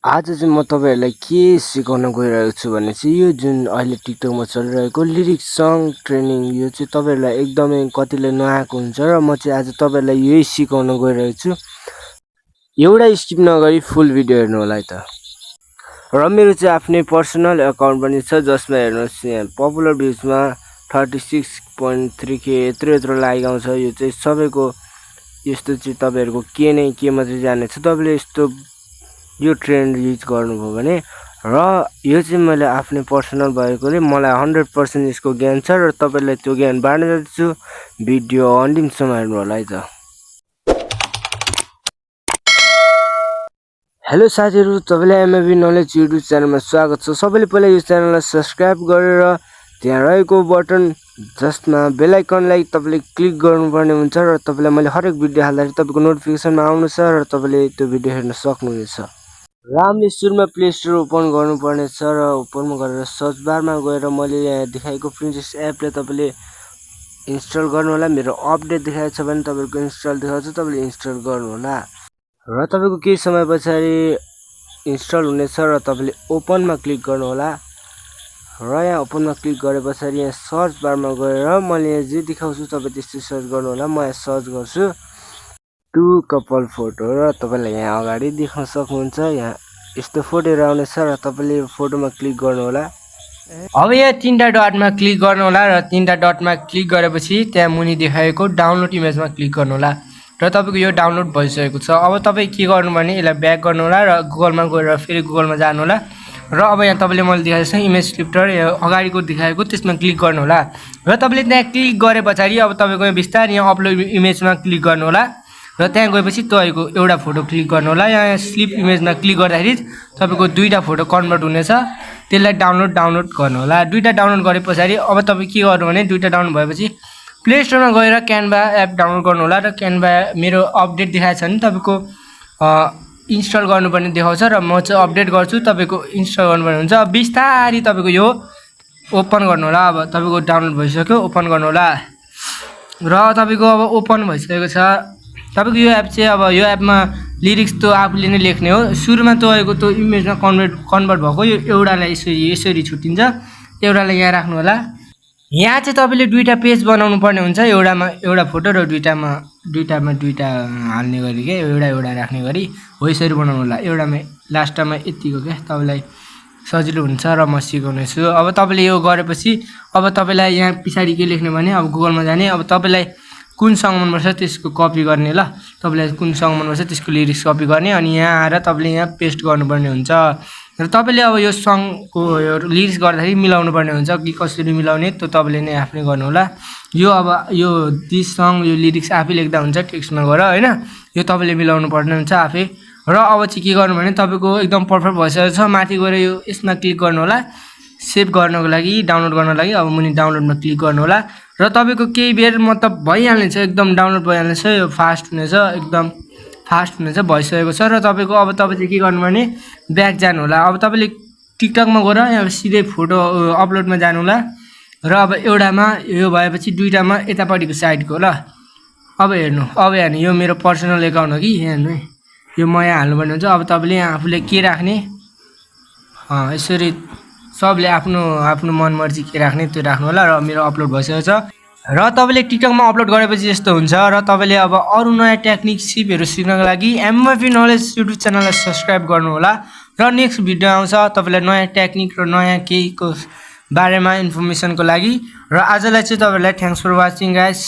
आज चाहिँ म तपाईँहरूलाई के सिकाउन गइरहेको छु भने चाहिँ यो जुन अहिले टिकटकमा चलिरहेको लिरिक्स सङ ट्रेनिङ यो चाहिँ तपाईँहरूलाई एकदमै कतिले नआएको हुन्छ र म चाहिँ आज तपाईँहरूलाई यही सिकाउन गइरहेको छु। एउटा स्किप नगरी फुल भिडियो हेर्नु होला है त। र मेरो चाहिँ आफ्नै पर्सनल एकाउन्ट पनि छ जसमा हेर्नुहोस् यहाँ पपुलर भ्युजमा 36.3K यत्रो लाइक आउँछ। यो चाहिँ सबैको यस्तो चाहिँ तपाईँहरूको के नै के मात्रै जानेछ तपाईँले यस्तो यो ट्रेन्ड युज गर्नुभयो भने। र यो चाहिँ मैले आफ्नै पर्सनल भएकोले मलाई 100% यसको ज्ञान छ र तपाईँलाई त्यो ज्ञान बाँड्न जान्छु। भिडियो अन्तिमसम्म हेर्नु होला है त। हेलो साथीहरू, तपाईँलाई एमएबी नलेज युट्युब च्यानलमा स्वागत छ। सबैले पहिला यो च्यानललाई सब्सक्राइब गरेर त्यहाँ रहेको बटन जसमा बेल आइकनलाई तपाईँले क्लिक गर्नुपर्ने हुन्छ र तपाईँलाई मैले हरेक भिडियो हाल्दाखेरि तपाईँको नोटिफिकेसनमा आउनु छ र तपाईँले त्यो भिडियो हेर्न सक्नुहुनेछ। हामीले सुरुमा प्ले स्टोर ओपन गर्नुपर्ने छ र ओपनमा गरेर सर्च बारमा गएर मैले यहाँ देखाएको प्रिन्सेस एपले तपाईँले इन्स्टल गर्नु होला। मेरो अपडेट देखाएको छ भने तपाईँको इन्स्टल देखाउँछ, तपाईँले इन्स्टल गर्नु होला र तपाईँको केही समय पछाडि इन्स्टल हुनेछ र तपाईँले ओपनमा क्लिक गर्नु होला। र यहाँ ओपनमा क्लिक गरे पछाडि यहाँ सर्च बारमा गएर मैले यहाँ जे देखाउँछु तपाईँ त्यस्तै सर्च गर्नु होला। म यहाँ सर्च गर्छु टु कपल फोटो र तपाईँलाई यहाँ अगाडि देख्न सक्नुहुन्छ। यहाँ यस्तो फोटोहरू आउनेछ र तपाईँले यो फोटोमा क्लिक गर्नु होला। अब यहाँ तीनटा डटमा क्लिक गर्नु होला र तीनटा डटमा क्लिक गरेपछि त्यहाँ मुनि देखाएको डाउनलोड इमेजमा क्लिक गर्नु होला र तपाईँको यो डाउनलोड भइसकेको छ। अब तपाईँ के गर्नु भने यसलाई ब्याक गर्नु होला र गुगलमा गएर फेरि गुगलमा जानु होला र अब यहाँ तपाईँले मैले देखाएको छ इमेज स्क्रिप्टर यो अगाडिको देखाएको त्यसमा क्लिक गर्नु होला र तपाईँले त्यहाँ क्लिक गरे पछाडि अब तपाईँको यहाँ बिस्तारै यहाँ अपलोड इमेजमा क्लिक गर्नु होला र त्यहाँ गएपछि तपाईँको एउटा फोटो क्लिक गर्नु होला। यहाँ स्लिप इमेजमा क्लिक गर्दाखेरि तपाईँको दुईवटा फोटो कन्भर्ट हुनेछ, त्यसलाई डाउनलोड गर्नु होला। दुईवटा डाउनलोड गरे पछाडि अब तपाईँ के गर्नु भने दुईवटा डाउनलोड भएपछि प्ले स्टोरमा गएर क्यानभा एप डाउनलोड गर्नु होला र क्यानभा मेरो अपडेट देखाएको छ भने तपाईँको इन्स्टल गर्नुपर्ने देखाउँछ र म चाहिँ अपडेट गर्छु, तपाईँको इन्स्टल गर्नुपर्ने हुन्छ। बिस्तारै तपाईँको यो ओपन गर्नु होला। अब तपाईँको डाउनलोड भइसक्यो, ओपन गर्नु होला र तपाईँको अब ओपन भइसकेको छ। तपाईँको यो एप चाहिँ अब यो एपमा लिरिक्स त आफूले नै लेख्ने हो। सुरुमा तपाईँको त्यो इमेजमा कन्भर्ट भएको यो एउटालाई यसरी छुट्टिन्छ, एउटालाई यहाँ राख्नु होला। यहाँ चाहिँ तपाईँले दुईवटा पेज बनाउनु पर्ने हुन्छ, एउटामा एउटा फोटो र दुईवटा हाल्ने गरी क्या, एउटा राख्ने गरी हो यसरी बनाउनु होला। एउटामा लास्टमा यतिको क्या तपाईँलाई सजिलो हुन्छ र म सिकाउनेछु। अब तपाईँले यो गरेपछि अब तपाईँलाई यहाँ पछाडि के लेख्ने भने अब गुगलमा जाने, अब तपाईँलाई कुन सङ मनपर्छ त्यसको कपी गर्ने ल, तपाईँलाई कुन सङ मनपर्छ त्यसको लिरिक्स कपी गर्ने अनि यहाँ आएर तपाईँले यहाँ पेस्ट गर्नुपर्ने हुन्छ र तपाईँले अब यो सङको यो लिरिक्स गर्दाखेरि मिलाउनु पर्ने हुन्छ कि कसरी मिलाउने त्यो तपाईँले नै आफै गर्नु होला। यो अब यो दिस सङ यो लिरिक्स आफै लेख्दा हुन्छ टेक्स्टमा गएर होइन, यो तपाईँले मिलाउनु पर्ने हुन्छ आफै। र अब चाहिँ के गर्नु भने तपाईँको एकदम पर्फेक्ट भइसकेको छ, माथि गएर यो यसमा क्लिक गर्नु होला सेभ गर्नको लागि, डाउनलोड गर्नको लागि। अब मुनि डाउनलोडमा क्लिक गर्नु होला र तपाईँको केही बेर मतलब भइहाल्नेछ, एकदम डाउनलोड भइहाल्नेछ, यो फास्ट हुनेछ, एकदम फास्ट हुनेछ, भइसकेको छ। र तपाईँको अब तपाईँ चाहिँ के गर्नु भने ब्याक जानु होला। अब तपाईँले टिकटकमा गएर यहाँ सिधै फोटो अपलोडमा जानु होला र अब एउटामा यो भएपछि दुईवटामा यतापट्टिको साइडको ल अब हेर्नु, अब हेर्नु यो मेरो पर्सनल एकाउन्ट हो कि हेर्नु है, यो म यहाँ हाल्नुपर्ने हुन्छ। अब तपाईँले यहाँ आफूले के राख्ने यसरी सबले आफ्नो मनमर्जी के राख्ने त्यो राख्नु होला र मेरो अपलोड भइसकेको छ। र तपाईँले टिकटकमा अपलोड गरेपछि यस्तो हुन्छ र तपाईँले अब अरू नयाँ टेक्निक सिपहरू सिक्नको लागि एमएफी नलेज युट्युब च्यानललाई सब्सक्राइब गर्नु होला र नेक्स्ट भिडियो आउँछ तपाईँलाई नयाँ टेक्निक र नयाँ केहीको बारेमा इन्फर्मेसनको लागि। र आजलाई चाहिँ तपाईँलाई थ्याङ्क्स फर वाचिङ गाइस।